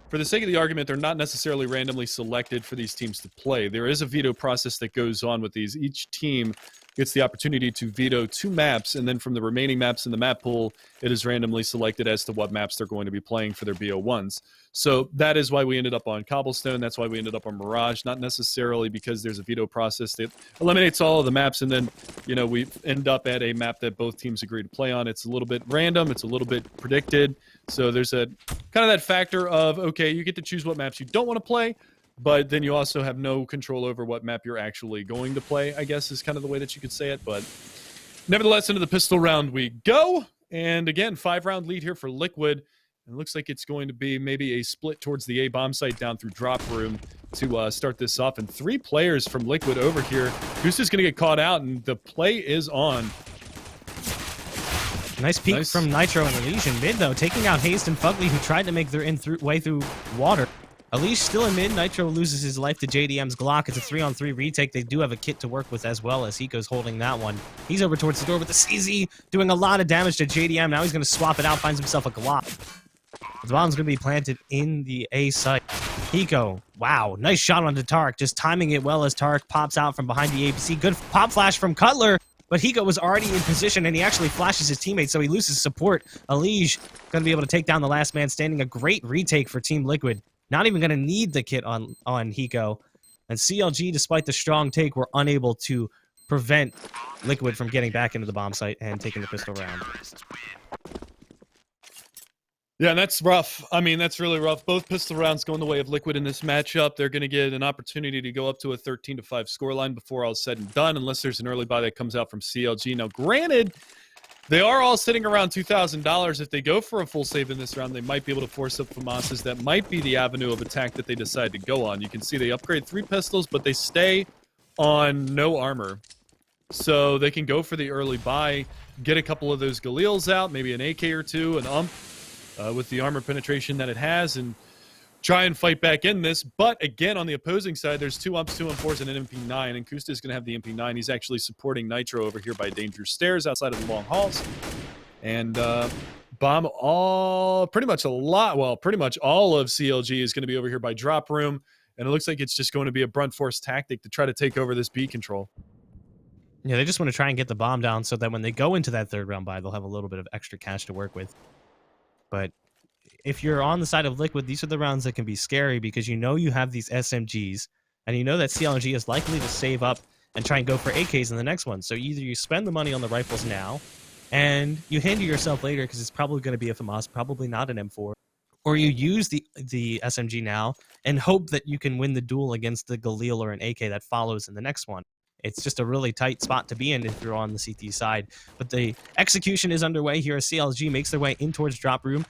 for the sake of the argument, they're not necessarily randomly selected for these teams to play. There is a veto process that goes on with these. Each team gets the opportunity to veto 2 maps, and then from the remaining maps in the map pool, it is randomly selected as to what maps they're going to be playing for their BO1s. So that is why we ended up on Cobblestone. That's why we ended up on Mirage, not necessarily because there's a veto process that eliminates all of the maps, and then, we end up at a map that both teams agree to play on. It's a little bit random. It's a little bit predicted. So there's a kind of that factor of, okay, you get to choose what maps you don't want to play, but then you also have no control over what map you're actually going to play, I guess is kind of the way that you could say it. But nevertheless, into the pistol round we go. And again, 5-round lead here for Liquid. It looks like it's going to be maybe a split towards the A bomb site down through drop room to start this off. And 3 players from Liquid over here. Who's just going to get caught out, and the play is on. Nice peek from Nitro and Elysian mid, though, taking out Haste and Fugly, who tried to make their way through water. Elysian still in mid. Nitro loses his life to JDM's Glock. It's a 3-on-3 retake. They do have a kit to work with as well, as Hiko's holding that one. He's over towards the door with the CZ, doing a lot of damage to JDM. Now he's going to swap it out, finds himself a Glock. The bomb's going to be planted in the A site. Hiko, wow, nice shot onto Tarek, just timing it well as Tarek pops out from behind the APC. Good pop flash from Cutler, but Hiko was already in position, and he actually flashes his teammate, so he loses support. Elige going to be able to take down the last man standing. A great retake for Team Liquid. Not even going to need the kit on Hiko. And CLG, despite the strong take, were unable to prevent Liquid from getting back into the bomb site and taking the pistol round. Yeah, that's rough. I mean, that's really rough. Both pistol rounds going the way of Liquid in this matchup. They're going to get an opportunity to go up to a 13-5 scoreline before all is said and done, unless there's an early buy that comes out from CLG. Now, granted, They are all sitting around $2,000. If they go for a full save in this round, they might be able to force up FAMASas. That might be the avenue of attack that they decide to go on. You can see they upgrade 3 pistols, but they stay on no armor. So they can go for the early buy, get a couple of those Galils out, maybe an AK or two, an UMP with the armor penetration that it has, and try and fight back in this. But again, on the opposing side, there's 2 UMPs, 2 M4s, and an MP9, and Kusta is going to have the MP9. He's actually supporting Nitro over here by Dangerous Stairs outside of the long halls. And Bomb pretty much all of CLG is going to be over here by Drop Room, and it looks like it's just going to be a brunt force tactic to try to take over this B control. Yeah, they just want to try and get the bomb down so that when they go into that third round buy, they'll have a little bit of extra cash to work with. But if you're on the side of Liquid, these are the rounds that can be scary because you know you have these SMGs, and you know that CLG is likely to save up and try and go for AKs in the next one. So either you spend the money on the rifles now, and you hinder yourself later because it's probably going to be a FAMAS, probably not an M4, or you use the SMG now and hope that you can win the duel against the Galil or an AK that follows in the next one. It's just a really tight spot to be in if you're on the CT side. But the execution is underway here as CLG makes their way in towards Drop Room.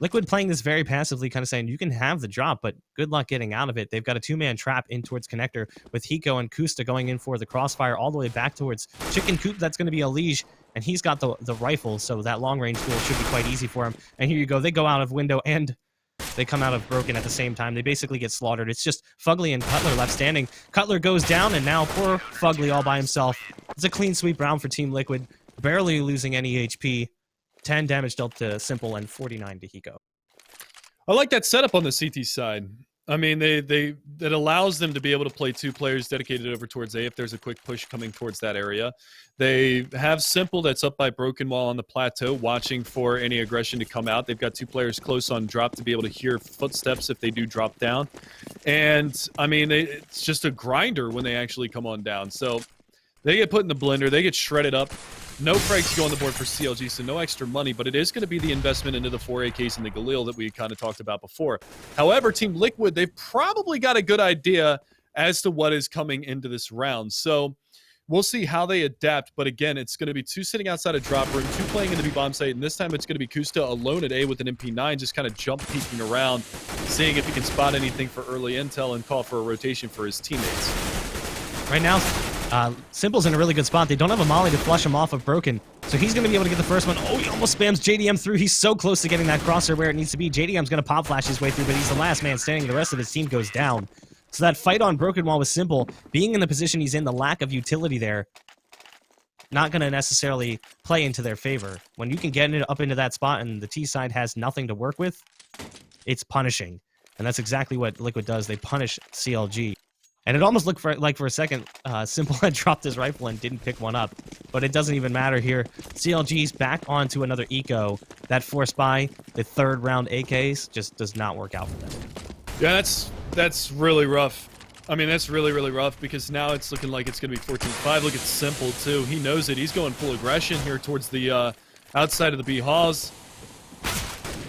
Liquid playing this very passively, kind of saying, you can have the drop, but good luck getting out of it. They've got a 2-man trap in towards Connector with Hiko and Kusta going in for the crossfire all the way back towards Chicken Coop. That's going to be a Liege, and he's got the rifle, so that long-range duel should be quite easy for him. And here you go. They go out of window, and they come out of Broken at the same time. They basically get slaughtered. It's just Fugly and Cutler left standing. Cutler goes down, and now poor Fugly all by himself. It's a clean sweep round for Team Liquid, barely losing any HP. 10 damage dealt to Simple and 49 to Hiko. I like that setup on the CT side. I mean, it allows them to be able to play 2 players dedicated over towards A if there's a quick push coming towards that area. They have Simple that's up by Broken Wall on the plateau, watching for any aggression to come out. They've got 2 players close on drop to be able to hear footsteps if they do drop down. And, I mean, it's just a grinder when they actually come on down. So they get put in the blender. They get shredded up. No frags go on the board for CLG, so no extra money, but it is going to be the investment into the 4 AKs and the Galil that we kind of talked about before. However, Team Liquid, they've probably got a good idea as to what is coming into this round. So we'll see how they adapt, but again, it's going to be 2 sitting outside of Drop Room, 2 playing in the B bomb site, and this time it's going to be Kusta alone at A with an MP9, just kind of jump peeking around, seeing if he can spot anything for early intel and call for a rotation for his teammates. Right now, Simple's in a really good spot. They don't have a molly to flush him off of Broken, so he's going to be able to get the first one. Oh, he almost spams JDM through. He's so close to getting that crosshair where it needs to be. JDM's going to pop flash his way through, but he's the last man standing. The rest of his team goes down. So that fight on Broken Wall with Simple, being in the position he's in, the lack of utility there, not going to necessarily play into their favor. When you can get up into that spot and the T side has nothing to work with, it's punishing. And that's exactly what Liquid does. They punish CLG. And it almost looked like for a second, Simple had dropped his rifle and didn't pick one up. But it doesn't even matter here. CLG's back onto another eco. That force buy, the 3rd round AKs, just does not work out for them. Yeah, that's really rough. I mean, that's really, really rough because now it's looking like it's going to be 14-5. Look at Simple, too. He knows it. He's going full aggression here towards the outside of the B halls.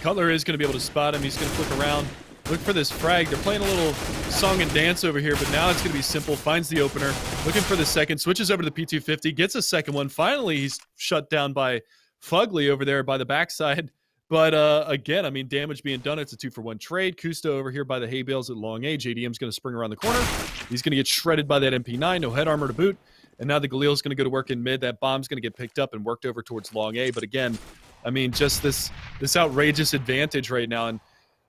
Cutler is going to be able to spot him. He's going to flick around. Look for this frag. They're playing a little song and dance over here, but now it's going to be Simple. Finds the opener. Looking for the second. Switches over to the P250. Gets a second one. Finally, he's shut down by Fugly over there by the backside. But again, I mean, damage being done. It's a 2-for-1 trade. Kusta over here by the hay bales at long A. JDM's going to spring around the corner. He's going to get shredded by that MP9. No head armor to boot. And now the Galil's going to go to work in mid. That bomb's going to get picked up and worked over towards long A. But again, I mean, just this outrageous advantage right now. And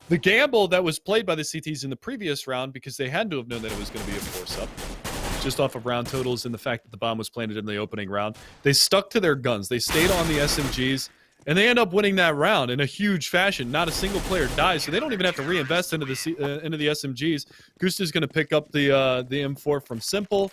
the gamble that was played by the CTs in the previous round, because they had to have known that it was going to be a force-up, just off of round totals and the fact that the bomb was planted in the opening round, they stuck to their guns. They stayed on the SMGs, and they end up winning that round in a huge fashion. Not a single player dies, so they don't even have to reinvest into the SMGs. Gusta's going to pick up the M4 from Simple.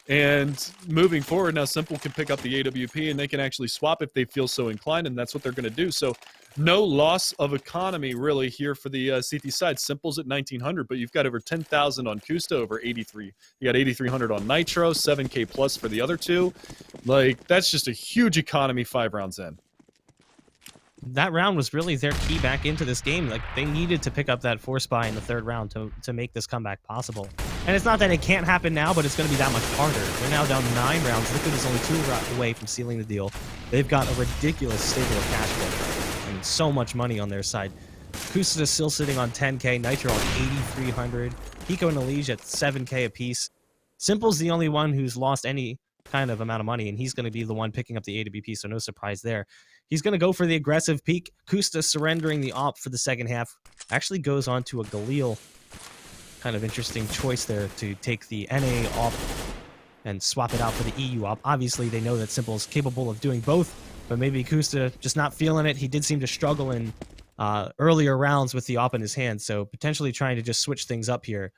And moving forward, now Simple can pick up the AWP, and they can actually swap if they feel so inclined, and that's what they're going to do. So no loss of economy, really, here for the CT side. Simple's at 1,900, but you've got over 10,000 on Kusta, over 83. You got 8,300 on Nitro, 7K plus for the other 2. Like, that's just a huge economy 5 rounds in. That round was really their key back into this game. Like, they needed to pick up that force buy in the 3rd round to make this comeback possible. And it's not that it can't happen now, but it's going to be that much harder. They're now down 9 rounds. Liquid is only 2 away from sealing the deal. They've got a ridiculous stable of cash flow and so much money on their side. Kusta is still sitting on 10k, Nitro on 8,300, Hiko and Elige at 7k apiece. Simple's the only one who's lost any kind of amount of money, and he's going to be the one picking up the AWP, so no surprise there. He's going to go for the aggressive peak. Kusta surrendering the AWP for the second half. Actually goes on to a Galil. Kind of interesting choice there to take the NA AWP and swap it out for the EU AWP. Obviously, they know that Simple's capable of doing both, but maybe Kusta just not feeling it. He did seem to struggle in earlier rounds with the AWP in his hand, so potentially trying to just switch things up here.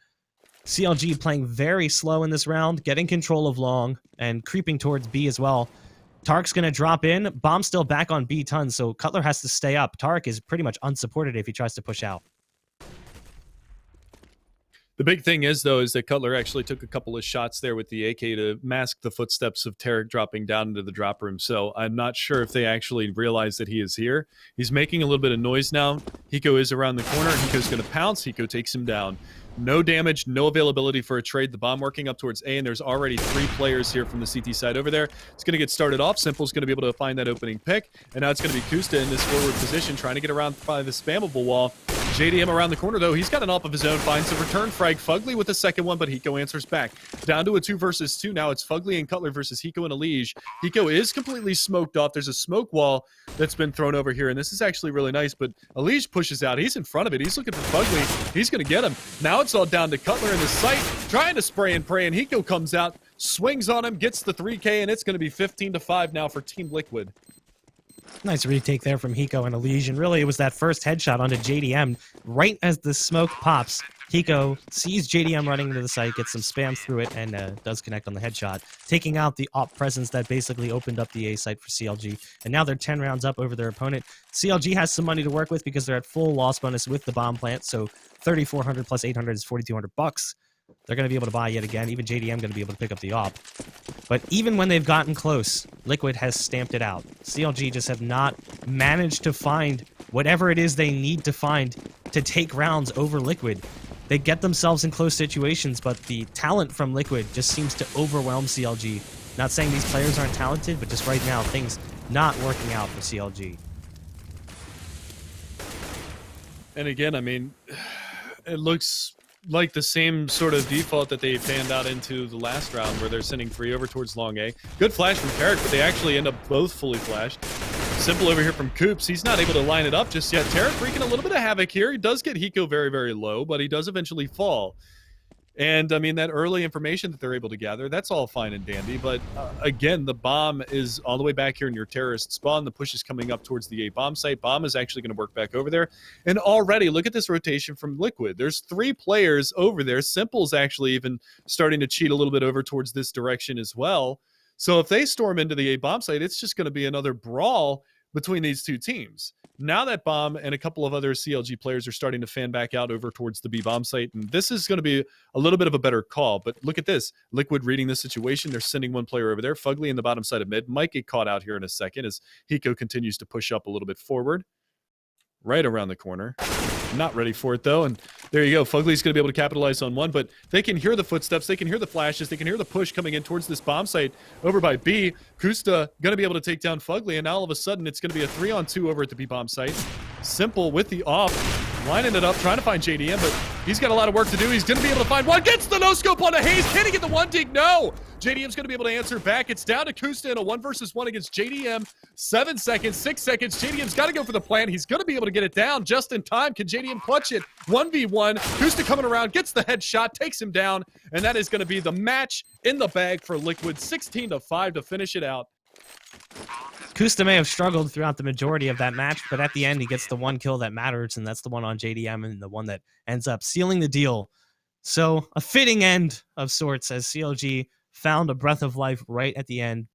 CLG playing very slow in this round, getting control of long, and creeping towards B as well. Tarek's going to drop in. Bomb's still back on B tons, so Cutler has to stay up. Tarek is pretty much unsupported if he tries to push out. The big thing is, though, is that Cutler actually took a couple of shots there with the AK to mask the footsteps of Tarek dropping down into the drop room. So I'm not sure if they actually realize that he is here. He's making a little bit of noise now. Hiko is around the corner. Hiko's going to pounce. Hiko takes him down. No damage, no availability for a trade. The bomb working up towards A, and there's already 3 players here from the CT side over there. It's going to get started off. Simple's going to be able to find that opening pick, and now it's going to be Kusta in this forward position, trying to get around by the spammable wall. JDM around the corner, though. He's got an AWP of his own. Finds a return frag. Fugly with the second one, but Hiko answers back. Down to a 2 versus 2. Now it's Fugly and Cutler versus Hiko and Elige. Hiko is completely smoked off. There's a smoke wall that's been thrown over here, and this is actually really nice, but Elige pushes out. He's in front of it. He's looking for Fugly. He's going to get him. Now it's all down to Cutler in the sight, trying to spray and pray, and Hiko comes out, swings on him, gets the 3K, and it's going to be 15-5 now for Team Liquid. Nice retake there from Hiko and Elige, and really it was that first headshot onto JDM. Right as the smoke pops, Hiko sees JDM running into the site, gets some spam through it, and does connect on the headshot, taking out the AWP presence that basically opened up the A site for CLG. And now they're 10 rounds up over their opponent. CLG has some money to work with because they're at full loss bonus with the bomb plant, so 3,400 plus 800 is 4,200 bucks. They're going to be able to buy yet again. Even JDM going to be able to pick up the AWP. But even when they've gotten close, Liquid has stamped it out. CLG just have not managed to find whatever it is they need to find to take rounds over Liquid. They get themselves in close situations, but the talent from Liquid just seems to overwhelm CLG. Not saying these players aren't talented, but just right now, things not working out for CLG. And again, I mean, it looks like the same sort of default that they panned out into the last round, where they're sending 3 over towards long A. Good flash from Tarek, but they actually end up both fully flashed. Simple over here from Coops. He's not able to line it up just yet. Tarek wreaking a little bit of havoc here. He does get Hiko very, very low, but he does eventually fall. And, I mean, that early information that they're able to gather, that's all fine and dandy. But, again, the bomb is all the way back here in your terrorist spawn. The push is coming up towards the A bomb site. Bomb is actually going to work back over there. And already, look at this rotation from Liquid. There's 3 players over there. Simple's actually even starting to cheat a little bit over towards this direction as well. So if they storm into the A bomb site, it's just going to be another brawl between these 2 teams. Now that Bomb and a couple of other CLG players are starting to fan back out over towards the B bomb site, and this is going to be a little bit of a better call. But look at this. Liquid reading the situation. They're sending 1 player over there. Fugly in the bottom side of mid. Might get caught out here in a second as Hiko continues to push up a little bit forward. Right around the corner. Not ready for it, though. And there you go. Fugly's going to be able to capitalize on 1, but they can hear the footsteps. They can hear the flashes. They can hear the push coming in towards this bomb site over by B. Kusta going to be able to take down Fugly, and now all of a sudden it's going to be a 3-on-2 over at the B bomb site. Simple with the AWP, lining it up, trying to find JDM, but he's got a lot of work to do. He's going to be able to find one. Gets the no-scope on a Haze. Can he get the 1 dig? No! JDM's going to be able to answer back. It's down to Kusta in a 1 versus 1 against JDM. 7 seconds, 6 seconds. JDM's got to go for the plant. He's going to be able to get it down just in time. Can JDM clutch it? 1v1. Kusta coming around, gets the headshot, takes him down, and that is going to be the match in the bag for Liquid. 16-5 to finish it out. Kusta may have struggled throughout the majority of that match, but at the end, he gets the 1 kill that matters, and that's the one on JDM and the one that ends up sealing the deal. So, a fitting end of sorts as CLG found a breath of life right at the end,